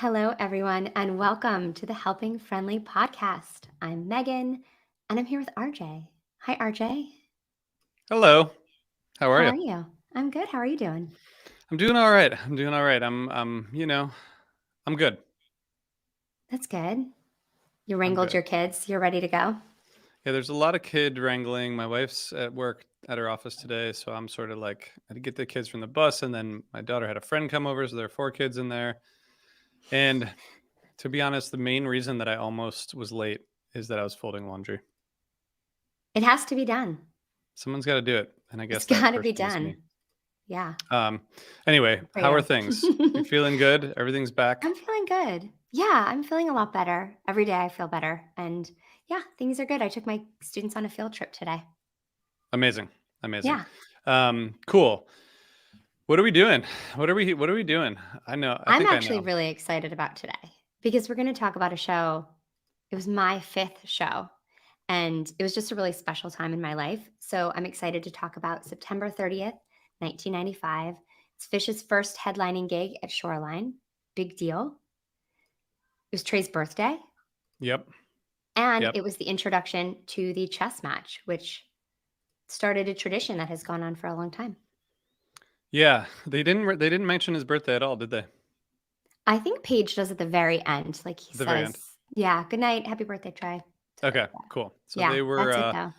Hello, everyone, and welcome to the Helping Friendly podcast. I'm Megan, and I'm here with RJ. Hi, RJ. Hello. How are How you? are you? I'm good. How are you doing? I'm doing all right. I'm doing all right. I'm good. That's good. You I'm wrangled good. your kids. You're ready to go. Yeah, there's a lot of kid wrangling. My wife's at work at her office today, so I'm sort of like I had to get the kids from the bus, and then my daughter had a friend come over, so there are four kids in there. And to be honest, the main reason that I almost was late is that I was folding laundry. It has to be done. Someone's got to do it, and I It's guess that got to be person was me. done. Yeah, Um, anyway, for how are you. things? You feeling good? Everything's back. I'm feeling good. Yeah, I'm feeling a lot better. Every day I feel better. And yeah, things are good. I took my students on a field trip today. Amazing, amazing. Yeah, Cool. What are we doing? What are we doing? I know. I I'm think I actually know. really excited about today because we're going to talk about a show. It was my fifth show, and it was just a really special time in my life. So I'm excited to talk about September 30th, 1995. It's Fish's first headlining gig at Shoreline. Big deal. It was Trey's birthday, Yep. and Yep. it was the introduction to the chess match, which started a tradition that has gone on for a long time. Yeah. They didn't mention his birthday at all, did they? I think Paige does at the very end. Like he At the very says, end. yeah, good night, happy birthday, Trey. Okay. Cool. So Yeah, they were. that's it though.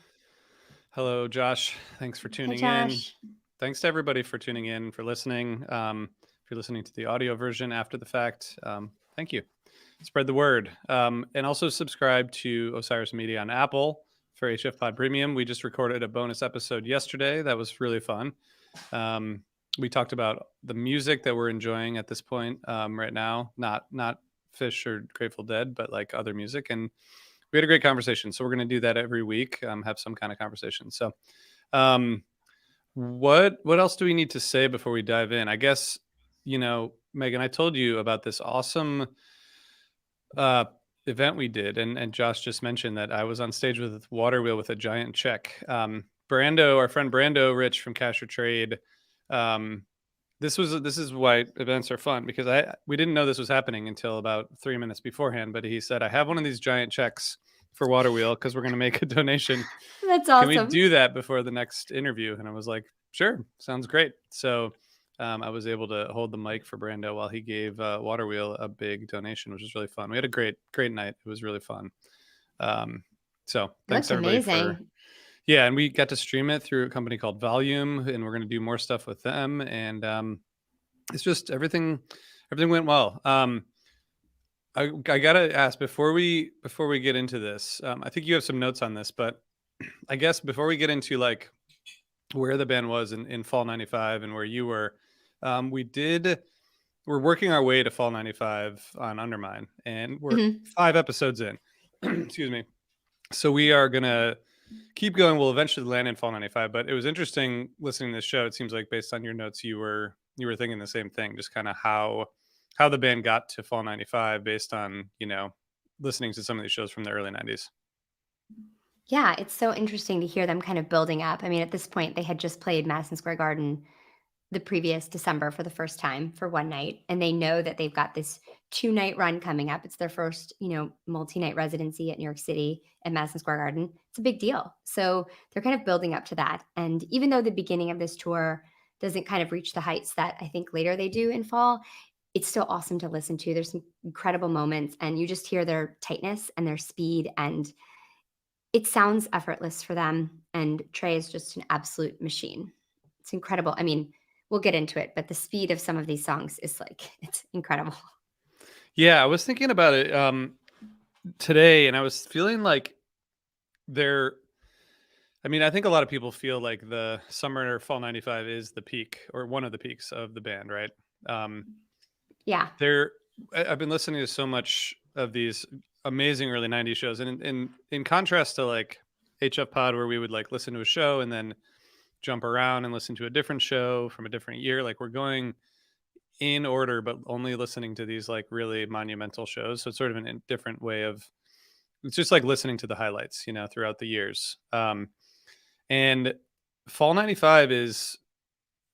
Hello, Josh. Thanks for Hey, tuning in. Josh. Thanks to everybody for tuning in, for listening. If you're listening to the audio version after the fact, thank you. Spread the word, and also subscribe to Osiris Media on Apple for HF Pod Premium. We just recorded a bonus episode yesterday. That was really fun. Um, we talked about the music that we're enjoying at this point right now, not Fish or Grateful Dead, but like other music, and we had a great conversation. So we're going to do that every week, have some kind of conversation. So, um, what else do we need to say before we dive in? I guess Megan, I told you about this awesome uh, event we did, and Josh just mentioned that I was on stage with Water Wheel with a giant check. Brando, our friend Brando Rich from Cash or Trade. Um, this is why events are fun, because we didn't know this was happening until about 3 minutes beforehand. But he said, "I have one of these giant checks for Water Wheel because we're going to make a donation. That's Can we awesome. do that before the next interview?" And I was like, "Sure, sounds great." So I was able to hold the mic for Brando while he gave Water Wheel a big donation, which was really fun. We had a great night. It was really fun. Um, so It thanks looked everybody for. amazing. Yeah, and we got to stream it through a company called Volume, and we're going to do more stuff with them. And it's just everything went well. I gotta ask before we get into this. I think you have some notes on this, but I guess before we get into like where the band was in fall '95 and where you were, we did. We're working our way to fall '95 on Undermine, and we're Mhm. 5 episodes in. Excuse me. So we are gonna keep going. We'll eventually land in fall '95. But it was interesting listening to this show. It seems like based on your notes, you were thinking the same thing. Just kind of how the band got to fall '95 based on listening to some of these shows from the early '90s. Yeah, it's so interesting to hear them kind of building up. I mean, at this point, they had just played Madison Square Garden the previous December for the first time for one night, and they know that they've got this 2-night run coming up. It's their first, multi-night residency at New York City at Madison Square Garden. It's a big deal. So they're kind of building up to that. And even though the beginning of this tour doesn't kind of reach the heights that I think later they do in fall, it's still awesome to listen to. There's some incredible moments, and you just hear their tightness and their speed, and it sounds effortless for them, and Trey is just an absolute machine. It's incredible. I mean, we'll get into it, but the speed of some of these songs is like it's incredible. Yeah, I was thinking about it today, and I was feeling like they're. I mean, I think a lot of people feel like the summer or fall '95 is the peak or one of the peaks of the band, right? Um, Yeah. There, I've been listening to so much of these amazing early '90s shows, and in contrast to like HF Pod, where we would like listen to a show and then jump around and listen to a different show from a different year, like we're going in order, but only listening to these like really monumental shows. So it's sort of a different way of. It's just like listening to the highlights, throughout the years. And fall '95 is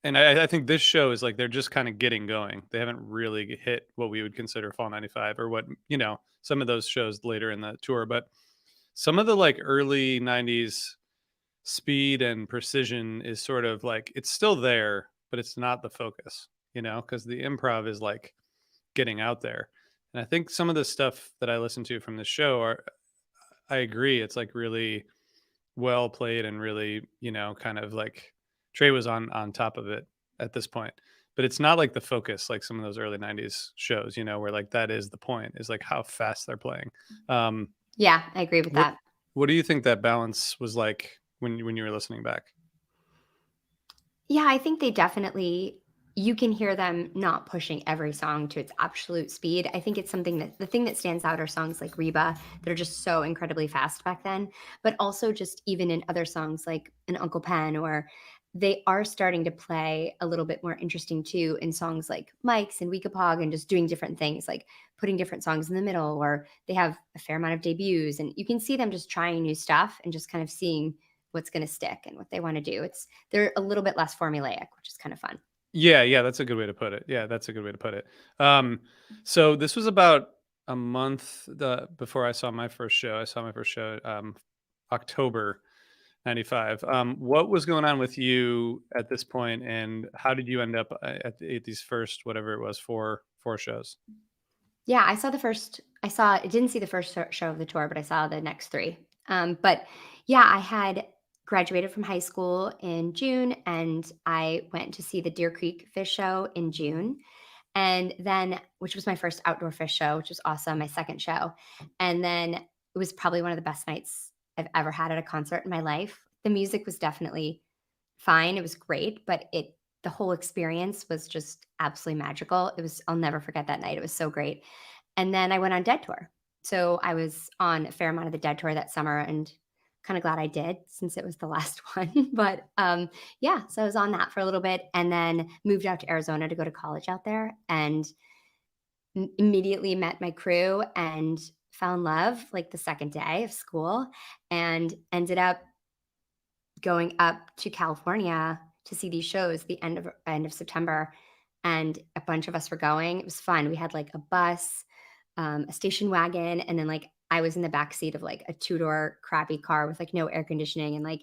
And I think this show is like they're just kind of getting going. They haven't really hit what we would consider Fall '95 or what, some of those shows later in the tour. But some of the like early '90s speed and precision is sort of like it's still there, but it's not the focus, because the improv is like getting out there. And I think some of the stuff that I listen to from the show I agree, it's like really well played and really, kind of like Trey was on top of it at this point. But it's not like the focus like some of those early '90s shows, where like that is the point, is like how fast they're playing. Um, Yeah, I agree with what that. what do you think that balance was like when you were listening back? Yeah, I think they definitely you can hear them not pushing every song to its absolute speed. I think it's something that the thing that stands out are songs like Reba that are just so incredibly fast back then, but also just even in other songs like an Uncle Pen, or they are starting to play a little bit more interesting too in songs like Mike's and Weekapog, and just doing different things like putting different songs in the middle, or they have a fair amount of debuts, and you can see them just trying new stuff and just kind of seeing what's going to stick and what they want to do. They're a little bit less formulaic, which is kind of fun. Yeah, that's a good way to put it. Yeah, that's a good way to put it. Um, so this was about a month before I saw my first show. I saw my first show October '95. What was going on with you at this point, and how did you end up at these first whatever it was four shows? Yeah, I didn't see the first show of the tour, but I saw the next three. But yeah, I had graduated from high school in June, and I went to see the Deer Creek Fish Show in June. And then, which was my first outdoor fish show, which was awesome, my second show. And then it was probably one of the best nights I've ever had at a concert in my life. The music was definitely fine. It was great, but the whole experience was just absolutely magical. I'll never forget that night. It was so great. And then I went on Dead Tour. So I was on a fair amount of the Dead Tour that summer, and kind of glad I did since it was the last one. But yeah, so I was on that for a little bit and then moved out to Arizona to go to college out there, and immediately met my crew and fell in love like the second day of school, and ended up going up to California to see these shows the end of September, and a bunch of us were going. It was fun. We had like a bus, a station wagon, and then like I was in the back seat of like a two-door crappy car with like no air conditioning, and like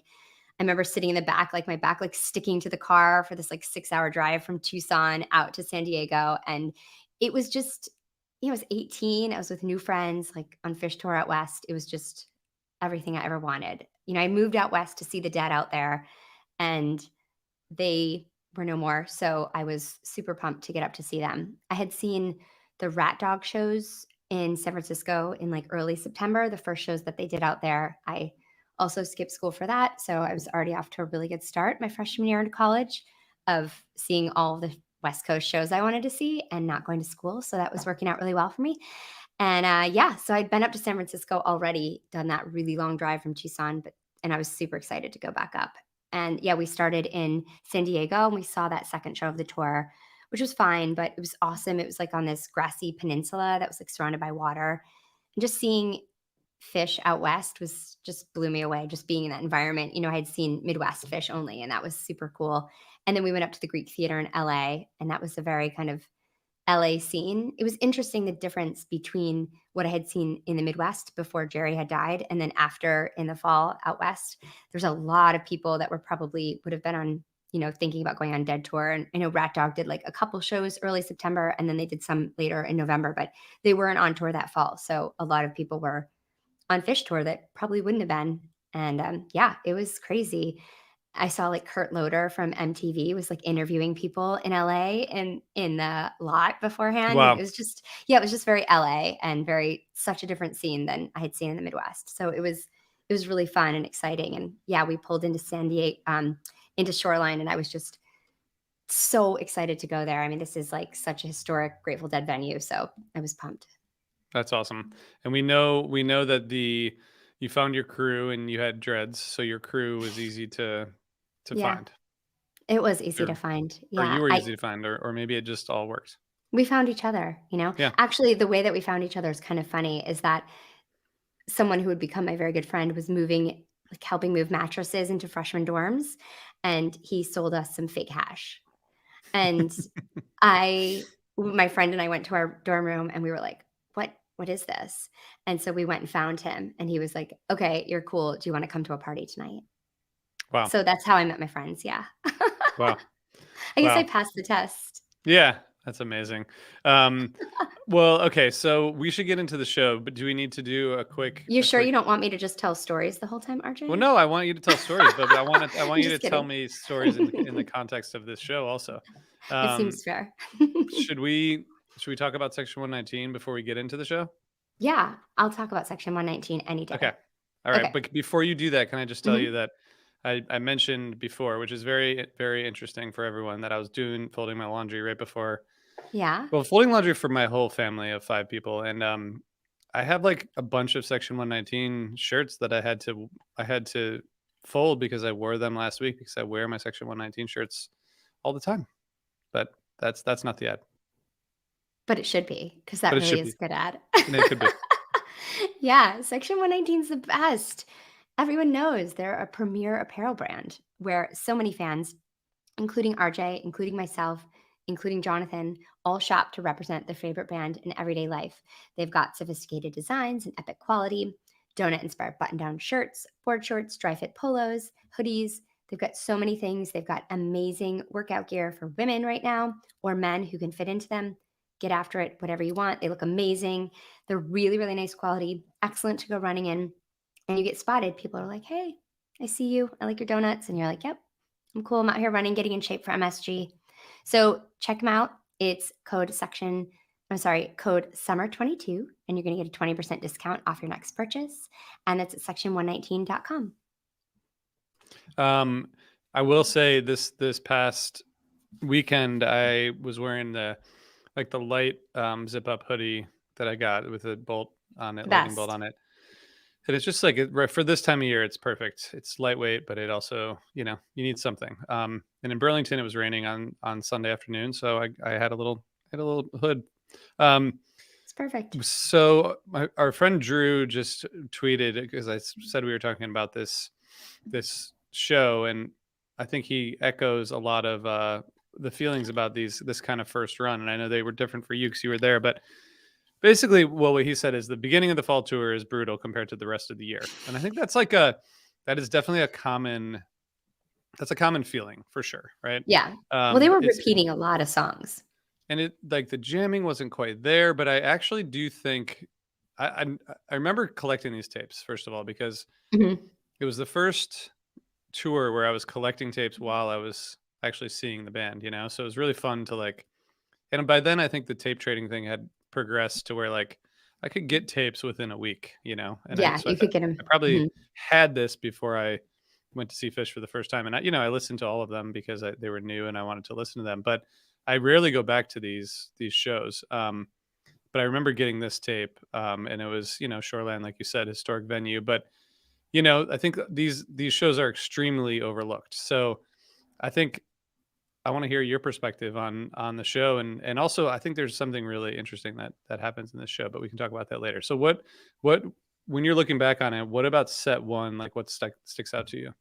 I remember sitting in the back, like my back like sticking to the car for this like 6-hour drive from Tucson out to San Diego, and it was just I was 18. I was with new friends like on fish tour out west. It was just everything I ever wanted. I moved out west to see the Dead out there, and they were no more, so I was super pumped to get up to see them. I had seen the Rat Dog shows in San Francisco in, like, early September, the first shows that they did out there. I also skipped school for that, so I was already off to a really good start my freshman year in college of seeing all the West Coast shows I wanted to see and not going to school, so that was working out really well for me. And, yeah, so I'd been up to San Francisco already, done that really long drive from Tucson, and I was super excited to go back up. And yeah, we started in San Diego and we saw that second show of the tour, which was fine, but it was awesome. It was like on this grassy peninsula that was like surrounded by water. And just seeing fish out west was just blew me away, just being in that environment. I had seen Midwest fish only, and that was super cool. And then we went up to the Greek Theater in LA, and that was a very kind of LA scene. It was interesting the difference between what I had seen in the Midwest before Jerry had died and then after in the fall out west. There's a lot of people that would have been on, thinking about going on Dead Tour. And I know Rat Dog did like a couple shows early September, and then they did some later in November, but they weren't on tour that fall. So a lot of people were on Fish Tour that probably wouldn't have been. And yeah, it was crazy. I saw like Kurt Loder from MTV was like interviewing people in LA and in the lot beforehand. And it Wow, was just, yeah, it was just very LA and very such a different scene than I had seen in the Midwest. So it was really fun and exciting. And yeah, we pulled into San Diego, into Shoreline, and I was just so excited to go there. I mean, this is like such a historic Grateful Dead venue. So I was pumped. that's awesome. And we know that you found your crew and you had dreads, so your crew was easy to Yeah, find. it was easy to Or find. or you Yeah. were easy to find, or maybe it just all worked. We found each other. Yeah. Actually, the way that we found each other is kind of funny is that someone who would become my very good friend was helping move mattresses into freshman dorms, and he sold us some fake hash. And my friend and I went to our dorm room and we were like, what is this? And so we went and found him and he was like, okay, you're cool. Do you want to come to a party tonight? Wow. So that's how I met my friends. Yeah. Wow. I guess I Wow. passed the test. Yeah, that's amazing. Um, well, okay, so we should get into the show, but do we need to do You a sure quick you don't want me to just tell stories the whole time, Well, RJ? no, I want you to tell stories, but I want I'm you to just tell kidding. me stories in the context of this show also. It Um, seems fair. should we talk about Section 119 before we get into the show? Yeah, I'll talk about Section 119 any Okay. day. All right, Okay. but before you do that, can I just tell you Mhm. that I mentioned before, which is very, very interesting for everyone, that I was folding my laundry right before. Yeah. Well, folding laundry for my whole family of 5 people, and, I have, like, a bunch of Section 119 shirts that I had to fold because I wore them last week because I wear my Section 119 shirts all the time, but that's not the ad, But it should be, because but that it really should is be, a good ad. and it could be. Yeah, Section 119 is the best. Everyone knows they're a premier apparel brand where so many fans, including RJ, including myself, including Jonathan, all shop to represent their favorite band in everyday life. They've got sophisticated designs and epic quality, donut-inspired button-down shirts, board shorts, dry-fit polos, hoodies. They've got so many things. They've got amazing workout gear for women right now or men who can fit into them. Get after it, whatever you want. They look amazing. They're really, really nice quality, excellent to go running in. And you get spotted. People are like, hey, I see you. I like your donuts. And you're like, yep, I'm cool. I'm out here running, getting in shape for MSG. So check them out. It's code summer22, and you're going to get a 20% discount off your next purchase. And that's at section119.com. Um, I will say this past weekend, I was wearing the light, zip up hoodie that I got with a bolt on it, The lightning bolt best. on it. And it's just like right for this time of year, it's perfect. It's lightweight, but it also, you need something. And in Burlington, it was raining on Sunday afternoon, so I had a little hood. Um, It's perfect. so our friend Drew just tweeted because said we were talking about this show, and I think he echoes a lot of the feelings about this kind of first run. And I know they were different for you because you were there, but basically, well, what he said is the beginning of the fall tour is brutal compared to the rest of the year, and I think that is definitely a common feeling for sure, right? Yeah. Well, they were It's repeating a lot of songs. and it like the jamming wasn't quite there, but I actually do think I remember collecting these tapes first of all because Mhm. it was the first tour where I was collecting tapes while I was actually seeing the band, so it was really fun to like. And by then, I think the tape trading thing had progressed to where like I could get tapes within a week, and Yeah, you could get them. I probably had this before I went to see Fish for the first time, and I listened to all of them because they were new and I wanted to listen to them. But I rarely go back to these shows. But I remember getting this tape, and it was Shoreline, like you said, historic venue. But I think these shows are extremely overlooked. So I think I want to hear your perspective on the show, and also I think there's something really interesting that happens in this show, but we can talk about that later. So what when you're looking back on it, what about set one, like what sticks out to you?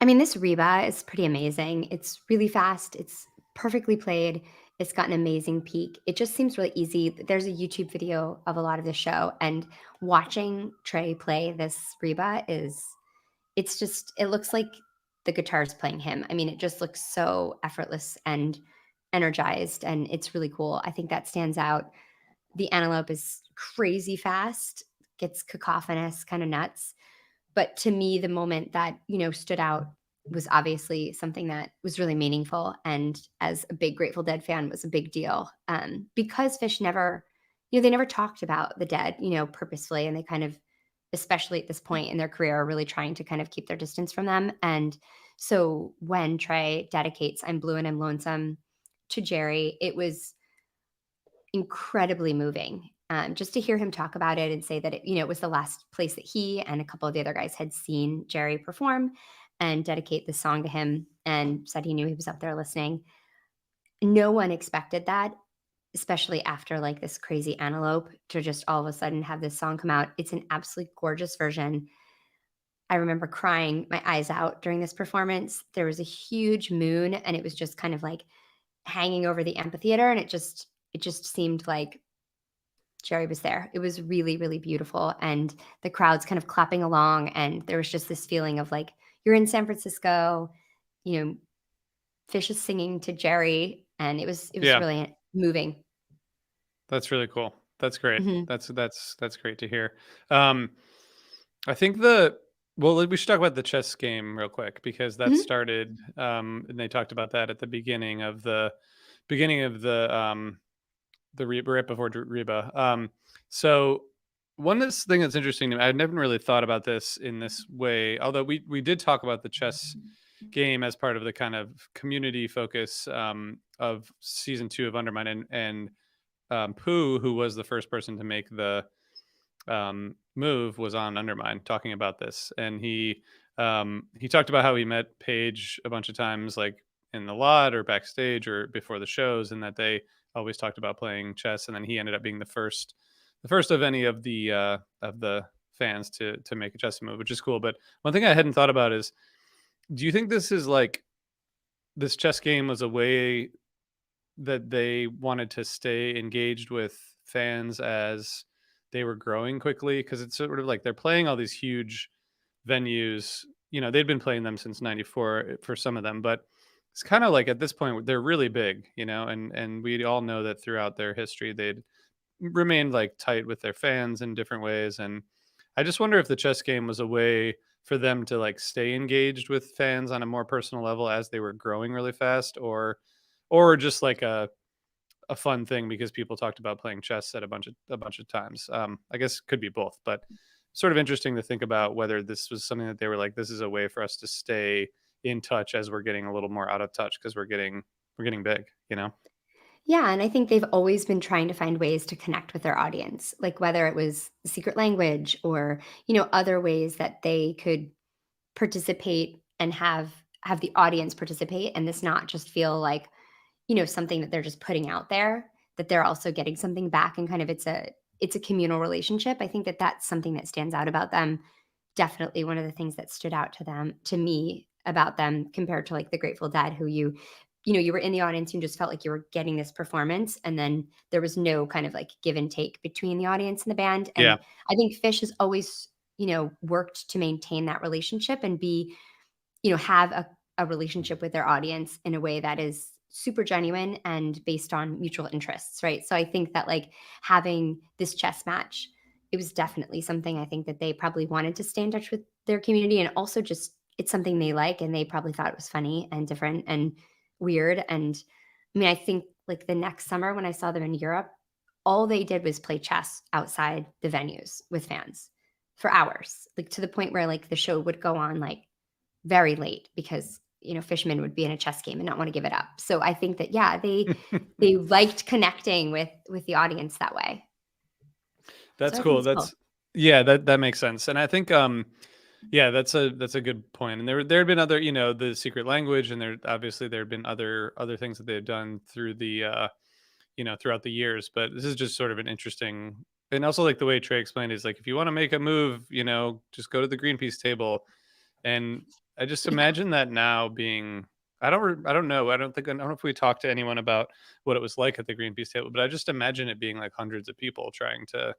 I mean, this Reba is pretty amazing. It's really fast. It's perfectly played. It's got an amazing peak. It just seems really easy. There's a YouTube video of a lot of the show, and watching Trey play this Reba it looks like the guitar's playing him. I mean, it just looks so effortless and energized, and it's really cool. I think that stands out. The Antelope is crazy fast, gets cacophonous, kind of nuts. But to me, the moment that, stood out was obviously something that was really meaningful. And as a big Grateful Dead fan, was a big deal. Because Fish never, they never talked about the Dead, purposefully. And they kind of, especially at this point in their career, are really trying to kind of keep their distance from them. And so when Trey dedicates I'm Blue and I'm Lonesome to Jerry, it was incredibly moving. Just to hear him talk about it and say that it was the last place that he and a couple of the other guys had seen Jerry perform, and dedicate the song to him, and said he knew he was up there listening. No one expected that, especially after like this crazy Antelope, to just all of a sudden have this song come out. It's an absolutely gorgeous version. I remember crying my eyes out during this performance. There was a huge moon, and it was just kind of like hanging over the amphitheater, and it just seemed like Jerry was there. It was really, really beautiful, and the crowd's kind of clapping along, and there was just this feeling of like you're in San Francisco, you know, Fish is singing to Jerry, and it was Yeah, really moving. that's really cool. That's great. Mhm. That's great to hear. Um, I think the well, we should talk about the chess game real quick because that Mhm. started, and they talked about that at the beginning of the right before Reba. So one this thing that's interesting to me, I've never really thought about this in this way. Although we did talk about the chess game as part of the kind of community focus of season 2 of Undermine, and Pooh, who was the first person to make the move, was on Undermine talking about this, and he talked about how he met Paige a bunch of times, like in the lot or backstage or before the shows, and that they always talked about playing chess, and then he ended up being the first of any of the fans to make a chess move, which is cool. But one thing I hadn't thought about is, do you think this is like this chess game was a way that they wanted to stay engaged with fans as they were growing quickly? Because it's sort of like they're playing all these huge venues. They'd been playing them since '94 for some of them, but it's kind of like at this point they're really big, and we all know that throughout their history they'd remained like tight with their fans in different ways. And I just wonder if the chess game was a way for them to like stay engaged with fans on a more personal level as they were growing really fast, or just like a fun thing because people talked about playing chess at a bunch of times. I guess it could be both, but sort of interesting to think about whether this was something that they were like, this is a way for us to stay in touch as we're getting a little more out of touch because we're getting big. Yeah, and I think they've always been trying to find ways to connect with their audience, like whether it was the secret language or, other ways that they could participate and have the audience participate and this not just feel like, something that they're just putting out there, that they're also getting something back and kind of it's a communal relationship. I think that that's something that stands out about them. Definitely one of the things that stood out to me about them compared to like the Grateful Dead, who you were in the audience and just felt like you were getting this performance, and then there was no kind of like give and take between the audience and the band. Yeah. And I think Fish has always, worked to maintain that relationship and be, have a relationship with their audience in a way that is super genuine and based on mutual interests, right? So I think that like having this chess match, it was definitely something I think that they probably wanted to stay in touch with their community, and also just it's something they like and they probably thought it was funny and different and weird. And I mean, I think like the next summer when I saw them in Europe, all they did was play chess outside the venues with fans for hours, like to the point where like the show would go on like very late because, Fishman would be in a chess game and not want to give it up. So I think that, yeah, they liked connecting with the audience that way. So That's I think cool. it's cool. Yeah, that makes sense. And I think yeah, that's a good point. And there had been other, the secret language, and there had been other things that they've done throughout the years. But this is just sort of an interesting, and also like the way Trey explained is like, if you want to make a move, just go to the Greenpeace table. And I just Yeah. imagine that now being, I don't know. I don't know if we talked to anyone about what it was like at the Greenpeace table, but I just imagine it being like hundreds of people trying to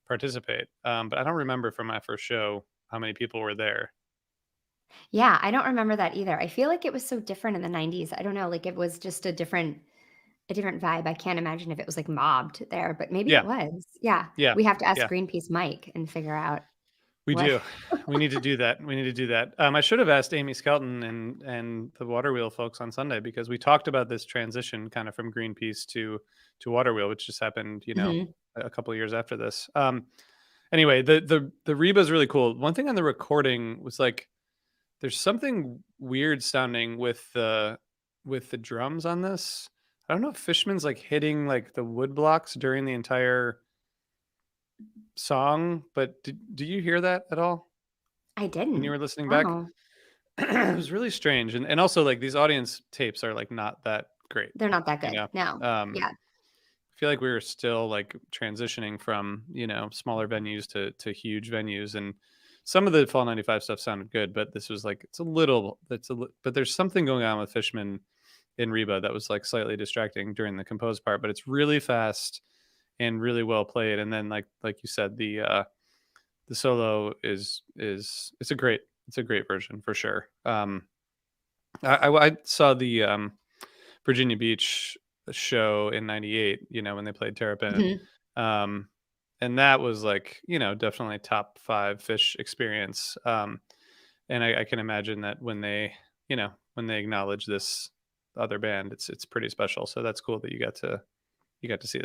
participate. But I don't remember from my first show how many people were there. Yeah, I don't remember that either. I feel like it was so different in the '90s. I don't know, like, it was just a different vibe. I can't imagine if it was, like, mobbed there, but maybe it Yeah, was. Yeah. yeah, We have to ask yeah. Greenpeace Mike and figure out We what. do. We need to do that. We need to do that. I should have asked Amy Skelton and the Water Wheel folks on Sunday because we talked about this transition kind of from Greenpeace to Water Wheel, which just happened, Mhm. a couple of years after this. Anyway, the Reba is really cool. One thing on the recording was like there's something weird sounding with the drums on this. I don't know if Fishman's like hitting like the wood blocks during the entire song, but do you hear that at all I when you didn't. were listening back? No. It was really strange, and also like these audience tapes are like not that great, They're not that you good. know. No. Yeah. I feel like we were still like transitioning from smaller venues to huge venues, and some of the Fall '95 stuff sounded good, but this was like it's a little but there's something going on with Fishman in Reba that was like slightly distracting during the composed part, but it's really fast and really well played. And then like you said, the solo is it's a great version for sure. I saw the Virginia Beach show in '98. You know, when they played Terrapin, Mhm. um, and that was like, you know, definitely top five Fish experience. And I can imagine that when they, you know, when they acknowledge this other band, it's pretty special. So that's cool that you got to see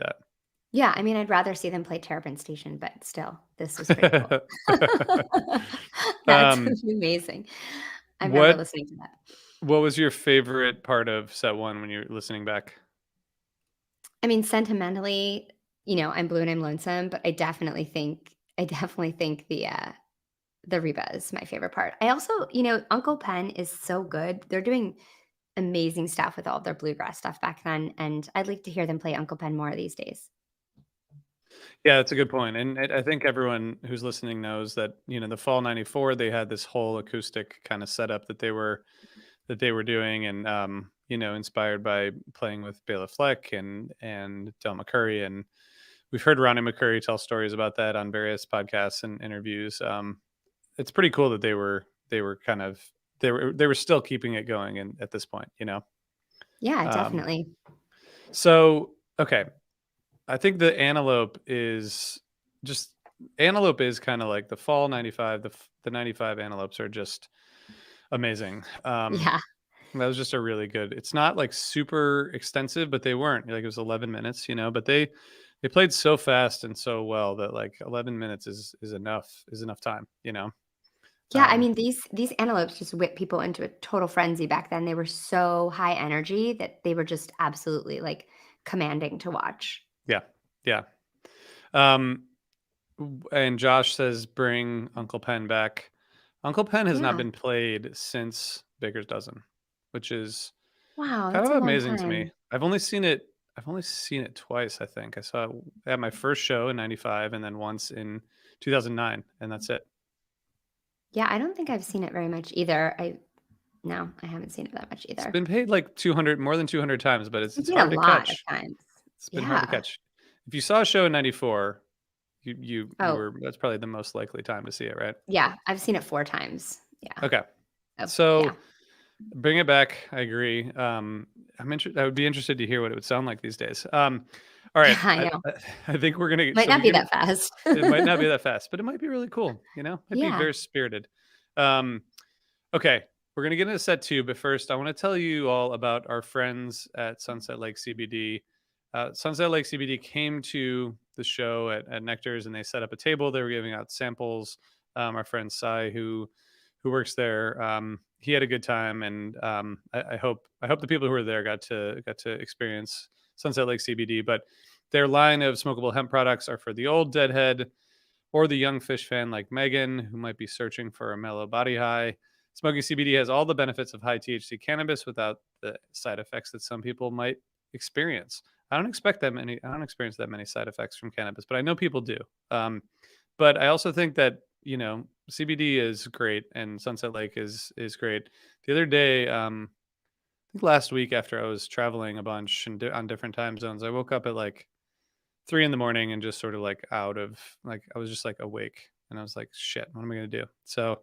Yeah, I mean, I'd rather see them play Terrapin Station, but still, this was pretty cool. that. That's um, amazing. I remember what listening to that. what was your favorite part of set one when you're listening back? I mean, sentimentally, I'm blue and I'm lonesome, but I definitely think the Reba is my favorite part. I also, Uncle Pen is so good. They're doing amazing stuff with all of their bluegrass stuff back then, and I'd like to hear them play Uncle Pen more these days. Yeah, that's a good point. And I think everyone who's listening knows that, you know, the fall '94, they had this whole acoustic kind of setup that they were doing, and you know, inspired by playing with Bela Fleck and Del McCurry. And we've heard Ronnie McCurry tell stories about that on various podcasts and interviews. It's pretty cool that they were kind of they were still keeping it going and at this point, you know. Yeah, Um, definitely. so okay, I think the just Antelope is kind of like the fall '95. The '95 Antelopes are just amazing. Yeah. That was just a really good. It's not like super extensive, but they weren't like it was 11 minutes, you know. But they played so fast and so well that like 11 minutes is enough time, you know. Yeah, I Um, mean, these antelopes just whipped people into a total frenzy back then. They were so high energy that they were just absolutely, like, commanding to watch. yeah, yeah. Um, and Josh says bring Uncle Pen back. Uncle Pen has not Yeah. been played since Baker's Dozen, which is Wow, kind that's of a long amazing to me. time. I've only seen it twice, I think. I saw it at my first show in '95 and then once in 2009, and that's it. Yeah, I don't think I've seen it very much either. No, I haven't seen it that much It's either. been paid like 200 more than 200 times, but I've it's seen a hard to lot of catch. times. It's been hard to Yeah. catch. If you saw a show in '94, you Oh, were that's probably the most likely time to see it, right? yeah, I've seen it 4 times. Yeah. Okay. Oh, yeah. So bring it back. I agree. I would be interested to hear what it would sound like these days. All right. Yeah, I know. I think we're gonna. Might So not we be can. that fast. It might not be that fast, but it might be really cool. You know, might be Yeah. very spirited. Um, okay, we're gonna get into set two, but first, I want to tell you all about our friends at Sunset Lake CBD. Sunset Lake CBD came to the show at Nectar's, and they set up a table. They were giving out samples. Our friend Sai, who works there, he had a good time, and I hope the people who were there got to experience Sunset Lake CBD. But their line of smokable hemp products are for the old deadhead or the young fish fan like Megan, who might be searching for a mellow body high. Smoking CBD has all the benefits of high THC cannabis without the side effects that some people might experience. I don't experience that many side effects from cannabis, but I know people do. But I also think that, you know, CBD is great and Sunset Lake is great. The other day, I think last week after I was traveling a bunch and on different time zones, I woke up at like 3 in the morning and just sort of like out of like I was just like awake and I was like, shit, what am I gonna do? So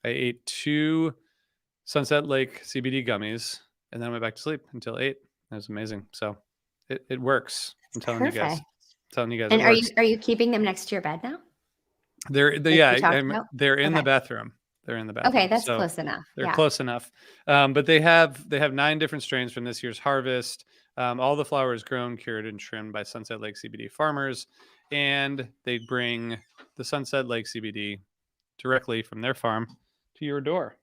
I ate 2 Sunset Lake CBD gummies and then I went back to sleep until 8. It was amazing. So it works. I'm telling you guys. Perfect. I'm telling you guys it And are you works. are you keeping them next to your bed now? Like Yeah, we talked about? they're in the Okay. bathroom. They're in the Okay, bathroom. that's So close enough. they're Yeah. close enough. But they have 9 different strains from this year's harvest. All the flowers grown, cured, and trimmed by Sunset Lake CBD farmers, and they bring the Sunset Lake CBD directly from their farm to your door.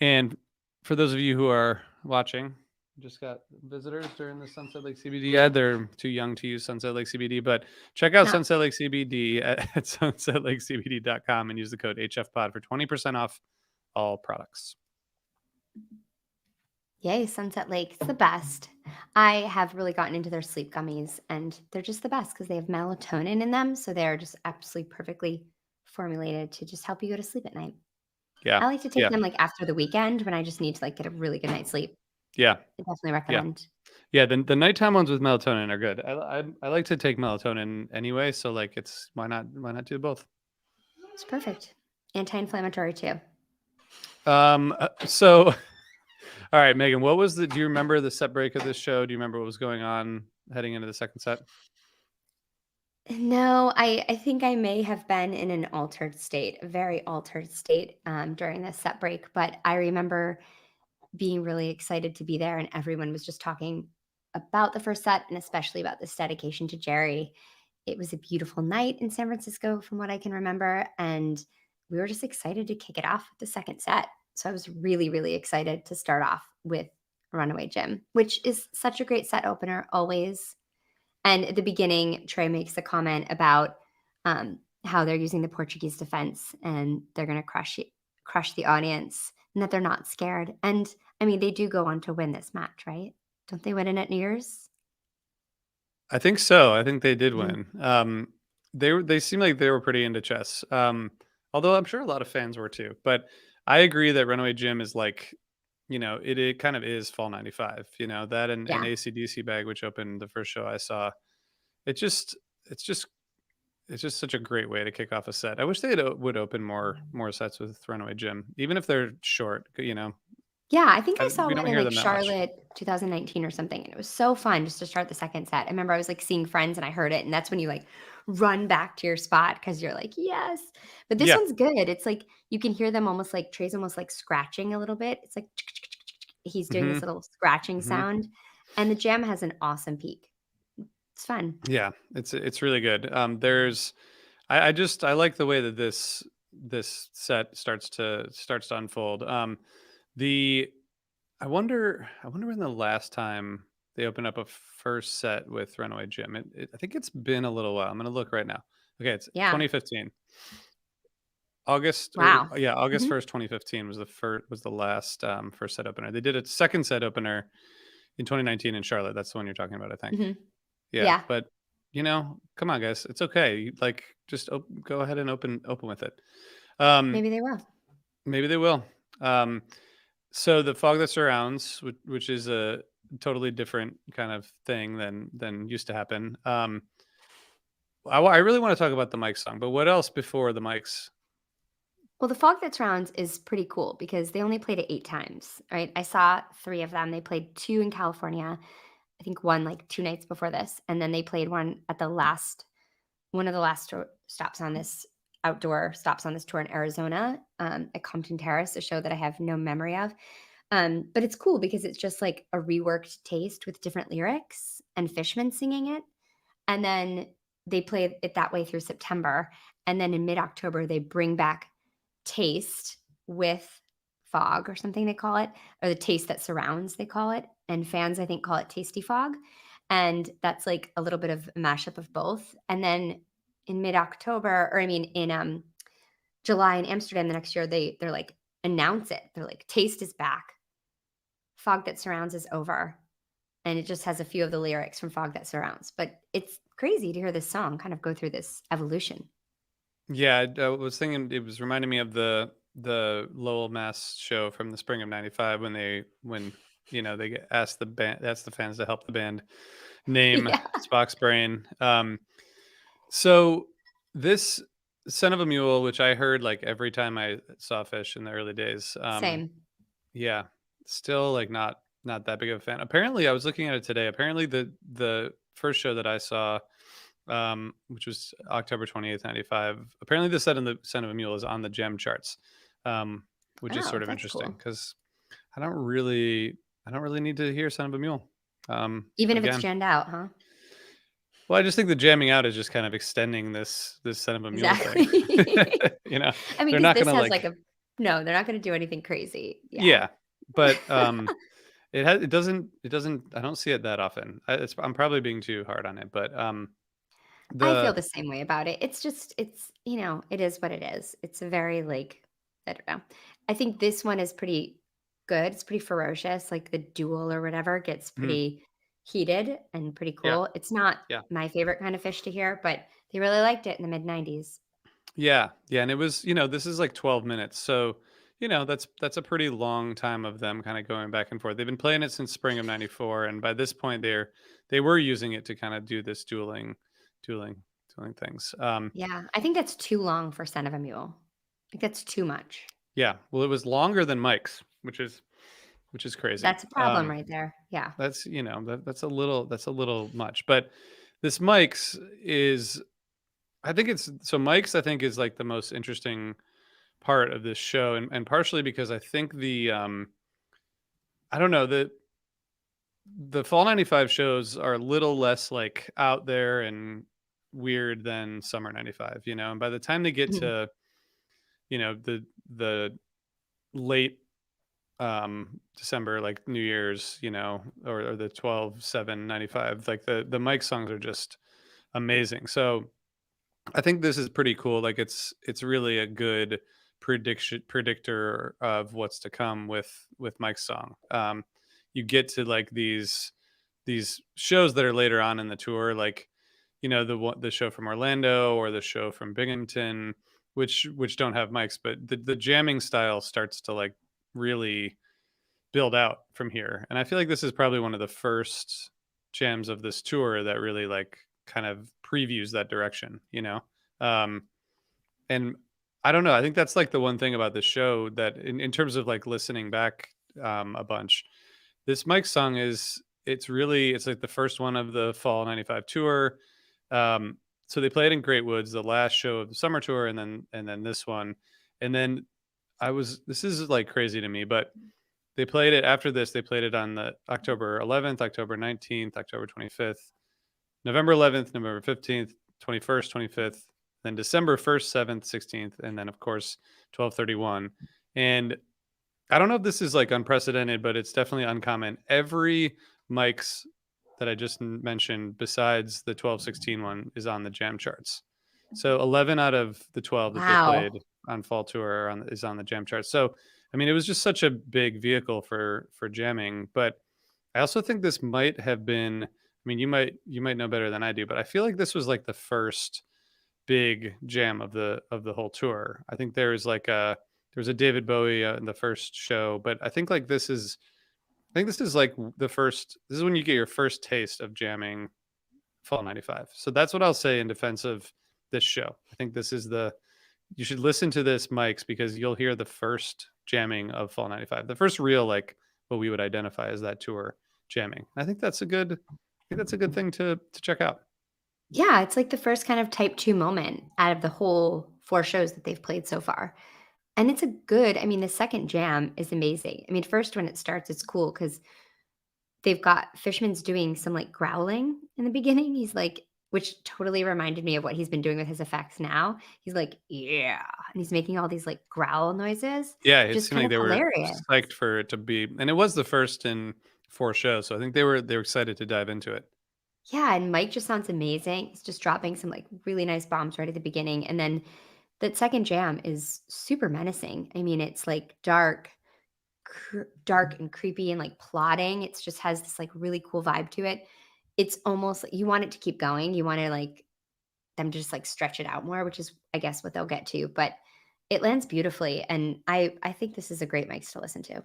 And for those of you who are watching, just got visitors during the Sunset Lake CBD ad. They're too young to use Sunset Lake CBD, but check out No. Sunset Lake CBD at sunsetlakecbd.com and use the code HFPod for 20% off all products. Yay, Sunset Lake. It's the best. I have really gotten into their sleep gummies, and they're just the best because they have melatonin in them, so they're just absolutely perfectly formulated to just help you go to sleep at night. Yeah. I like to take Yeah. them, like, after the weekend when I just need to, like, get a really good night's sleep. Yeah. I definitely Yeah. recommend. Yeah, the nighttime ones with melatonin are good. I like to take melatonin anyway, so, like, it's why not do both? It's perfect. Anti-inflammatory too. So, all right, Megan, what was the do you remember the set break of this show? Do you remember what was going on heading into the second set? No, I think I may have been in an altered state, a very altered state, during this set break, but I remember being really excited to be there, and everyone was just talking about the first set and especially about this dedication to Jerry. It was a beautiful night in San Francisco from what I can remember, and we were just excited to kick it off with the second set. So I was really, really excited to start off with Runaway Jim, which is such a great set opener always. And at the beginning, Trey makes the comment about how they're using the Portuguese defense and they're going to crush the audience, and that they're not scared. And I mean, they do go on to win this match, right? Don't they win it at New Year's? I think so. I think they did Mhm. win. They seem like they were pretty into chess. Although I'm sure a lot of fans were too. But I agree that Runaway Jim is like, it kind of is fall '95. That and Yeah. AC/DC Bag, which opened the first show I saw. It just it's just it's just such a great way to kick off a set. I wish they would open more sets with Runaway Jim, even if they're short. Yeah, I think I saw We one don't in hear like them that much. Charlotte 2019 or something, and it was so fun just to start the second set. I remember I was like seeing friends and I heard it, and that's when you like run back to your spot because you're like, yes. But this Yeah. one's good. It's like you can hear them almost like Trey's almost like scratching a little bit. It's like he's doing Hmm. this little scratching Hmm. sound, and the jam has an awesome peak. It's fun. Yeah. It's really good. I like the way that this set starts to unfold. The I wonder when the last time they opened up a first set with Runaway Jim. I think it's been a little while. I'm gonna look right now. Okay, it's Yeah. 2015. August or Wow. yeah, August Mhm. 1st, 2015 was the last first set opener. They did a second set opener in 2019 in Charlotte. That's the one you're talking about, I think. Mhm. Yeah, Yeah. but come on, guys, it's okay. Like, just go ahead and open with it. Um, Maybe they will. Maybe they will. Um, so the fog that surrounds, which is a totally different kind of thing than used to happen. I really want to talk about the Mike song, but what else before the mics? Well, the Fog That Surrounds is pretty cool because they only played it 8 times, right? I saw 3 of them. They played 2 in California, I think 1, like, 2 nights before this, and then they played one of the last stops on this outdoor stops on this tour in Arizona, at Compton Terrace, a show that I have no memory of. But it's cool because it's just, like, a reworked taste with different lyrics and Fishman singing it, and then they play it that way through September, and then in mid-October, they bring back Taste with Fog or something they call it, or the Taste that Surrounds, they call it, and fans, I think, call it Tasty Fog, and that's, like, a little bit of a mashup of both, and then in mid-October or I mean, in, July in Amsterdam the next year, they're like, announce it. They're like, "Taste is back. Fog that Surrounds is over." And it just has a few of the lyrics from Fog That Surrounds, but it's crazy to hear this song kind of go through this evolution. Yeah, I was thinking it was reminding me of the Lowell, Mass show from the spring of '95 when asked the fans to help the band name Yeah, Spock's brain. So this Son of a Mule, which I heard like every time I saw Fish in the early days. same. Yeah, still like not that big of a fan. Apparently, I was looking at it today. Apparently, the first show that I saw, which was October 28th, 95. Apparently, the set in the Son of a Mule is on the Gem charts, which is Oh, sort of that's interesting cool. because I don't really need to hear Son of a Mule. Even if it's Again, jammed out, huh? well, I just think the jamming out is just kind of extending this Son of a Mule thing. Exactly. you know, I mean, they're because not this gonna has like like, a no, they're not gonna do anything crazy. Yeah. yeah, but it doesn't. I don't see it that often. I'm probably being too hard on it, but I feel the the same way about it. It's just it is what it is. It's a very, like, I don't know. I think this one is pretty good. It's pretty ferocious, like, the duel or whatever gets mhm, pretty heated and pretty yeah, cool. It's not yeah. my favorite kind of Fish to hear, but they really liked it in the mid-90s. Yeah, yeah, and it was, this is like 12 minutes. So, that's a pretty long time of them kind of going back and forth. They've been playing it since spring of '94, and by this point they were using it to kind of do this dueling, dueling things. Yeah, I think that's too long for Son of a Mule. Like, that's too much. Yeah, well, it was longer than Mike's, which is crazy. That's a problem right there. Yeah. That's that's a little much, but this Mike's is I think it's so Mike's I think is like the most interesting part of this show, and partially because I think I don't know, the fall 95 shows are a little less like out there and weird than summer 95, and by the time they get Mhm. to, the late December, like New Year's, or the 12/7/95, like the Mike songs are just amazing. So I think this is pretty cool. Like it's really a good predictor of what's to come with Mike's song. You get to like these shows that are later on in the tour, like the show from Orlando or the show from Binghamton, which don't have mics, but the jamming style starts to like really build out from here. And I feel like this is probably one of the first jams of this tour that really like kind of previews that direction. Um, and I don't know. I think that's like the one thing about this show that in terms of like listening back a bunch, this Mike song it's like the first one of the fall 95 tour. So they played in Great Woods, the last show of the summer tour, and then this one. And then this is like crazy to me, but they played it after this. They played it on the October 11th, October 19th, October 25th, November 11th, November 15th, 21st, 25th, then December 1st, 7th, 16th, and then of course 12/31. And I don't know if this is like unprecedented, but it's definitely uncommon. Every Mike's that I just mentioned, besides the 12/16 one, is on the jam charts. So 11 out of the 12 that they played Wow. on fall tour is on the jam charts. So I mean, it was just such a big vehicle for jamming. But I also think this might have been. I mean, you might know better than I do, but I feel like this was like the first big jam of the whole tour. I think there was a David Bowie in the first show, but I think this is like the first. This is when you get your first taste of jamming fall 95. So that's what I'll say in defense of this show. I think this is the you should listen to this mics because you'll hear the first jamming of fall 95. The first real like what we would identify as that tour jamming. I think that's a good thing to check out. Yeah, it's like the first kind of type 2 moment out of the whole 4 shows that they've played so far. And it's a good I mean, the second jam is amazing. I mean, first when it starts, it's cool because 'cause they've got Fishman's doing some, like, growling in the beginning. He's like which totally reminded me of what he's been doing with his effects now. He's like, "Yeah," and he's making all these, like, growl noises, Yeah, it just seemed kind like of they were hilarious. psyched for it to be, and it was the first in 4 shows, so I think they were excited to dive into it. Yeah, and Mike just sounds amazing. He's just dropping some, like, really nice bombs right at the beginning, and then that second jam is super menacing. I mean, it's, like, dark and creepy and, like, plotting. It's just has this, like, really cool vibe to it. It's almost like you want it to keep going. You wanna, like, them to just, like, stretch it out more, which is, I guess, what they'll get to, but it lands beautifully, and I think this is a great mix to listen to.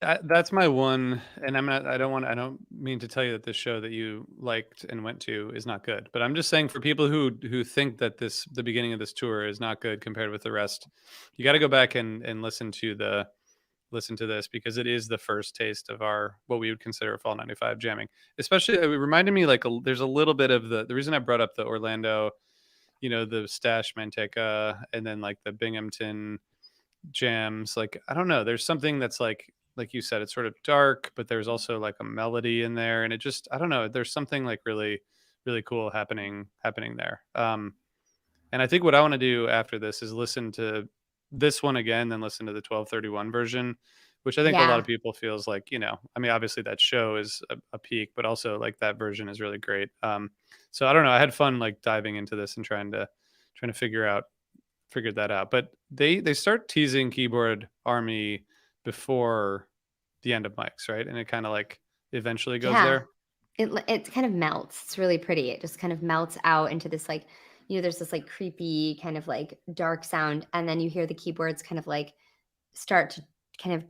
That's my one, and I don't mean to tell you that this show that you liked and went to is not good, but I'm just saying for people who think that the beginning of this tour is not good compared with the rest, you gotta go back and listen to this because it is the first taste of our what we would consider fall 95 jamming. Especially it reminded me like there's a little bit of the reason I brought up the Orlando, the Stash Manteca and then like the Binghamton jams. Like I don't know, there's something that's like you said, it's sort of dark, but there's also like a melody in there and it just I don't know, there's something like really cool happening there. And I think what I want to do after this is listen to this one again, then listen to the 12/31 version, which I think a lot of Yeah. people feels like, I mean, obviously that show is a peak, but also like that version is really great. So I don't know. I had fun like diving into this and trying to figure that out. But they start teasing Keyboard Army before the end of Mike's, right? And it kind of like eventually goes Yeah. there. It kind of melts. It's really pretty. It just kind of melts out into this, like, there's this like creepy kind of like dark sound, and then you hear the keyboards kind of like start to kind of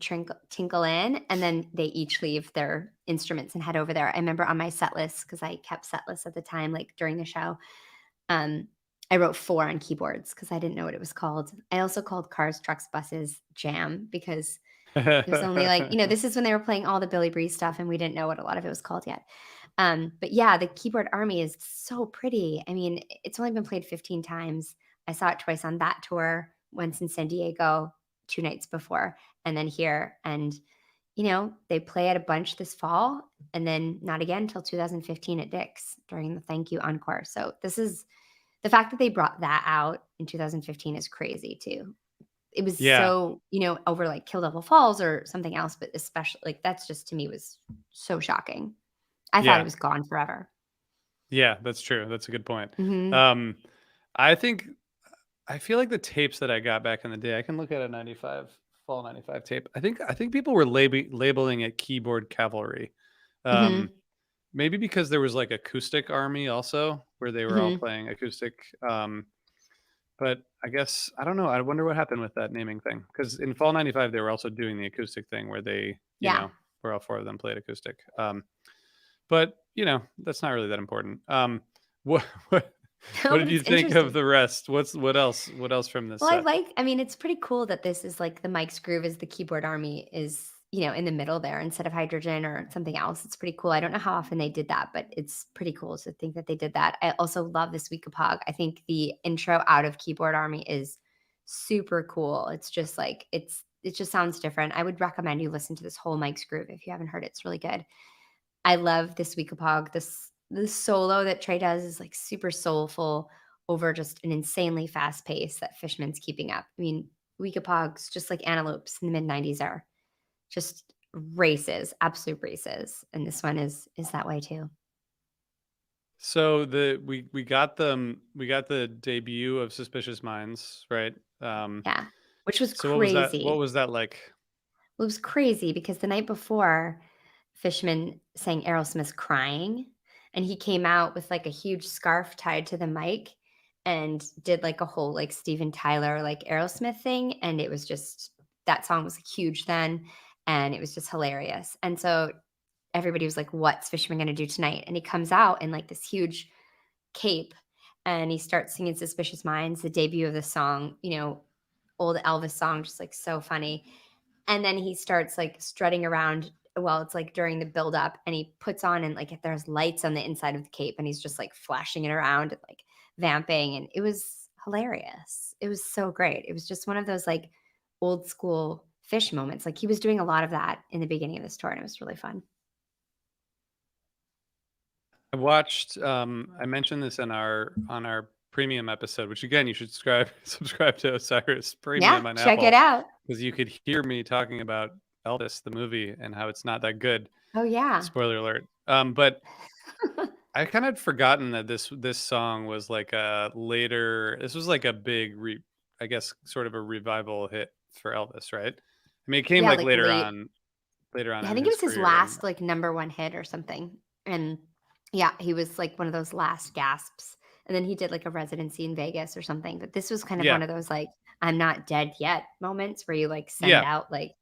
tinkle in, and then they each leave their instruments and head over there. I remember on my set list, because I kept set lists at the time, like during the show, um, I wrote 4 on keyboards because I didn't know what it was called. I also called Cars, Trucks, Buses Jam because it was only like, this is when they were playing all the Billy Breeze stuff, and we didn't know what a lot of it was called yet. But yeah, the Keyboard Army is so pretty. I mean, it's only been played 15 times. I saw it twice on that tour, once in San Diego 2 nights before, and then here. And, they play it a bunch this fall, and then not again until 2015 at Dick's during the Thank You Encore. So this is the fact that they brought that out in 2015 is crazy too. It was Yeah, so, over like Kill Devil Falls or something else, but especially like that's just to me was so shocking. I thought it yeah, was gone forever. yeah. That's true. That's a good point. Mhm. Um, I think I feel like the tapes that I got back in the day. I can look at a '95 fall '95 tape. I think people were labeling it keyboard cavalry. Um, Mhm. Maybe because there was like acoustic army also, where they were all Mhm. playing acoustic. But I guess I don't know. I wonder what happened with that naming thing. Because in fall '95 they were also doing the acoustic thing where they, Yeah. where all 4 of them played acoustic. But that's not really that important. What what No, what but did you it's think of interesting. the rest? What else from this Well, set? I mean, it's pretty cool that this is like the Mike's Groove is the keyboard army is, in the middle there instead of hydrogen or something else. It's pretty cool. I don't know how often they did that, but it's pretty cool to think that they did that. I also love this week of Pog. I think the intro out of Keyboard Army is super cool. It's just like it just sounds different. I would recommend you listen to this whole Mike's Groove if you haven't heard it. It's really good. I love this week of Pog. This solo that Trey does is like super soulful over just an insanely fast pace that Fishman's keeping up. I mean, week of Pogs, just like Antelopes in the mid '90s are just races, absolute races, and this one is that way too. So we got the debut of Suspicious Minds, right? Yeah, which was So what crazy. was that like? It was crazy because the night before, Fishman sang Aerosmith's "Crying," and he came out with, like, a huge scarf tied to the mic and did, like, a whole, like, Steven Tyler, like, Aerosmith thing, and it was just that song was huge then, and it was just hilarious, and so everybody was like, "What's Fishman gonna do tonight?" And he comes out in, like, this huge cape, and he starts singing "Suspicious Minds," the debut of the song, old Elvis song, just, like, so funny, and then he starts, like, strutting around while it's, like, during the buildup, and he puts on and, like, there's lights on the inside of the cape, and he's just, like, flashing it around and, like, vamping, and it was hilarious. It was so great. It was just one of those, like, old school Fish moments. Like, he was doing a lot of that in the beginning of this tour, and it was really fun. I watched I mentioned this in our on our premium episode, which again you should subscribe to Osiris Yeah, Premium on check it Apple out. because you could hear me talking about Elvis the movie and how it's not that good. Oh, yeah. Spoiler alert. But I kind of forgotten that this song was like a later. This was like a big, I guess, sort of a revival hit for Elvis, right? I mean, it came Yeah, like like, late later on yeah, I in think it his was his career, and last, like, number 1 hit or something, and yeah, he was, like, one of those last gasps, and then he did, like, a residency in Vegas or something, but this was kind of yeah, one of those, like, "I'm not dead yet" moments where you, like, send yeah, out, like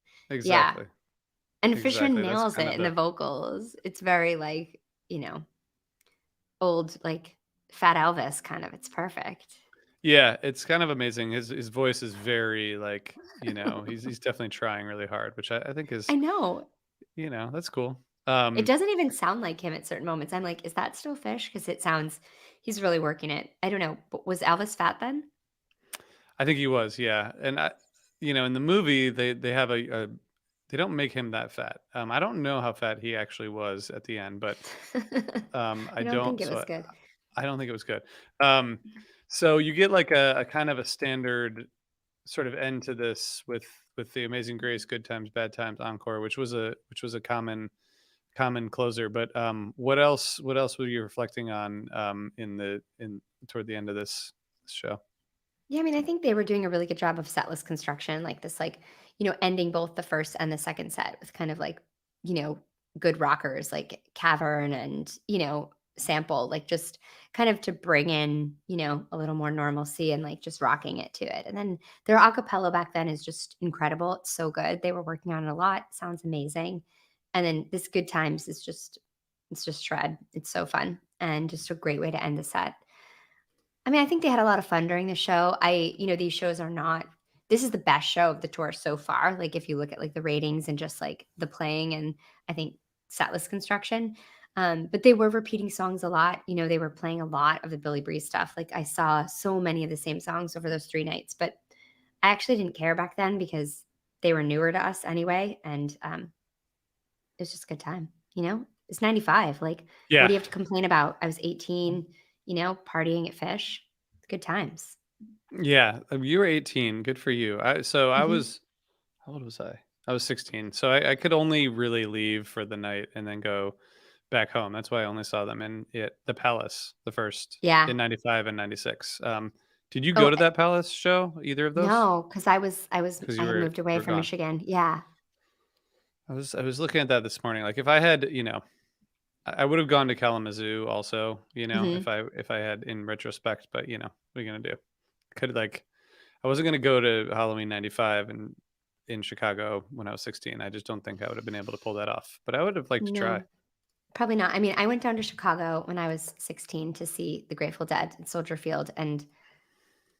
yeah, exactly, and Fishman exactly. That's nails kind it of in the the vocals. It's very, like, old, like, Fat Elvis kind of, it's perfect. yeah. It's kind of amazing. His voice is very like he's definitely trying really hard, which I think is I know. that's cool. It doesn't even sound like him at certain moments. I'm like, "Is that still Fish?" Because it sounds he's really working it. I don't know, but was Elvis fat then? I think he was, yeah. And in the movie, they have a they don't make him that fat. I don't know how fat he actually was at the end, but I I don't don't. think it So was good. I don't think it was good. Um, so you get like a kind of a standard sort of end to this with the Amazing Grace, Good Times, Bad Times encore, which was a common closer. But what else were you reflecting on in toward the end of this show? Yeah, I mean, I think they were doing a really good job of setlist construction, like this, like, ending both the first and the second set with kind of like, you know, good rockers like Cavern and, sample, like just kind of to bring in, a little more normalcy and like just rocking it to it. And then their acapella back then is just incredible. It's so good. They were working on it a lot. Sounds amazing. And then this Good Times is it's just shred. It's so fun and just a great way to end the set. I mean, I think they had a lot of fun during the show. These shows are not this is the best show of the tour so far. Like if you look at like the ratings and just like the playing and I think set list construction. But they were repeating songs a lot. They were playing a lot of the Billy Bree stuff. Like I saw so many of the same songs over those 3 nights, but I actually didn't care back then because they were newer to us anyway. And it was just a good time. It's 95. Like, what Yeah. do you have to complain about? I was 18, partying at Fish. Good times. Yeah. You were 18. Good for you. I Mhm. was, how old was I? I was 16. So I could only really leave for the night and then go back home. That's why I only saw them in the Palace, the first Yeah. in 95 and 96. Did you go Oh, to that Palace show, either of those? no, because Because I you had were, moved you away were from gone. Michigan. Yeah. I was looking at that this morning. Like if I had, I would have gone to Kalamazoo also, Mhm. if I had in retrospect, but what are you gonna do? Could like I wasn't gonna go to Halloween '95 and in Chicago when I was 16. I just don't think I would have been able to pull that off. But I would have liked to try. No, probably not. I mean, I went down to Chicago when I was 16 to see the Grateful Dead at Soldier Field, and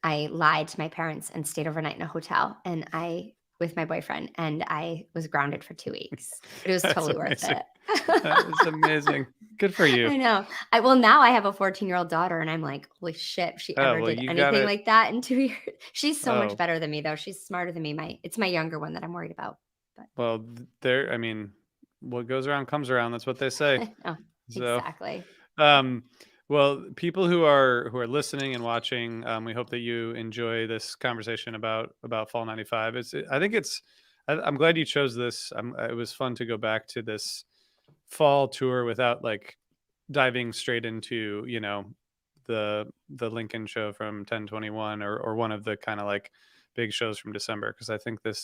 I lied to my parents and stayed overnight in a hotel, and I with my boyfriend, and I was grounded for 2 weeks, but it was That's totally worth amazing. it. That is amazing. Good for you. I know. Now I have a 14-year-old daughter, and I'm like, "Holy shit, if she Oh ever well, did you got anything it. like that in 2 years." She's so much Oh better than me, though. She's smarter than me. It's my younger one that I'm worried about, but well, there. I mean, what goes around comes around. That's what they say. I know. So, Exactly. um, well, people who are listening and watching, we hope that you enjoy this conversation about Fall '95. I think it's. I'm glad you chose this. It was fun to go back to this fall tour without like diving straight into the Lincoln show from 1021 or one of the kind of like big shows from December because I think there's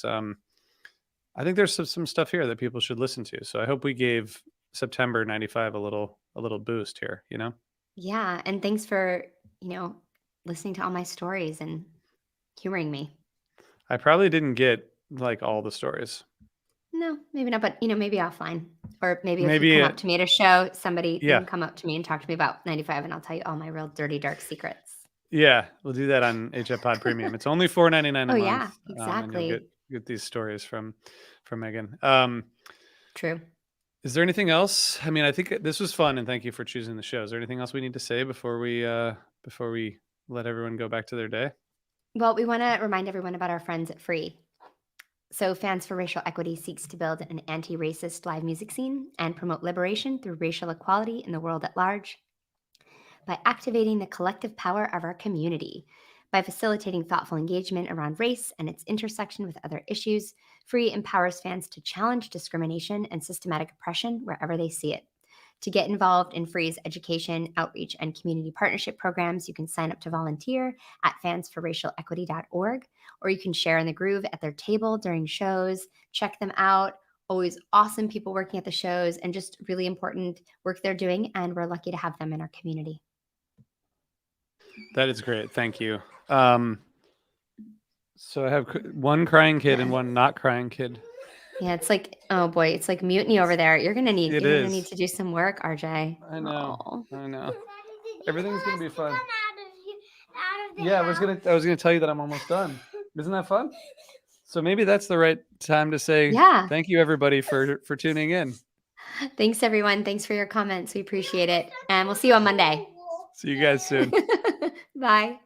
some stuff here that people should listen to. So I hope we gave September '95 a little boost here. Yeah, and thanks for, you know, listening to all my stories and humoring me. I probably didn't get like all the stories. No, maybe not, but, maybe offline. Or maybe if you Maybe come up to me at a show, you yeah. can come up to me and talk to me about 95, and I'll tell you all my real dirty, dark secrets. Yeah, we'll do that on HF Pod Premium. It's only 4.99 a Oh, month, yeah, and you'll get exactly. get these stories from Megan. True. Is there anything else? I mean, I think this was fun, and thank you for choosing the show. Is there anything else we need to say before we let everyone go back to their day? Well, we wanna remind everyone about our friends at Free. So, Fans for Racial Equity seeks to build an anti racist live music scene and promote liberation through racial equality in the world at large by activating the collective power of our community. By facilitating thoughtful engagement around race and its intersection with other issues, Free empowers fans to challenge discrimination and systematic oppression wherever they see it. To get involved in Free's education, outreach, and community partnership programs, you can sign up to volunteer at fansforracialequity.org, or you can share in the groove at their table during shows. Check them out. Always awesome people working at the shows and just really important work they're doing. And we're lucky to have them in our community. That is great. Thank you. So I have one crying kid and one not crying kid. Yeah, it's like, oh boy, it's like mutiny over there. It You're gonna need is. to do some work, RJ. I know. Oh. I know. Everything's gonna be fun. Yeah, I was gonna tell you that I'm almost done. Isn't that fun? So maybe that's the right time to say Yeah. thank you everybody for tuning in. Thanks everyone. Thanks for your comments. We appreciate it. And we'll see you on Monday. See you guys soon. Bye.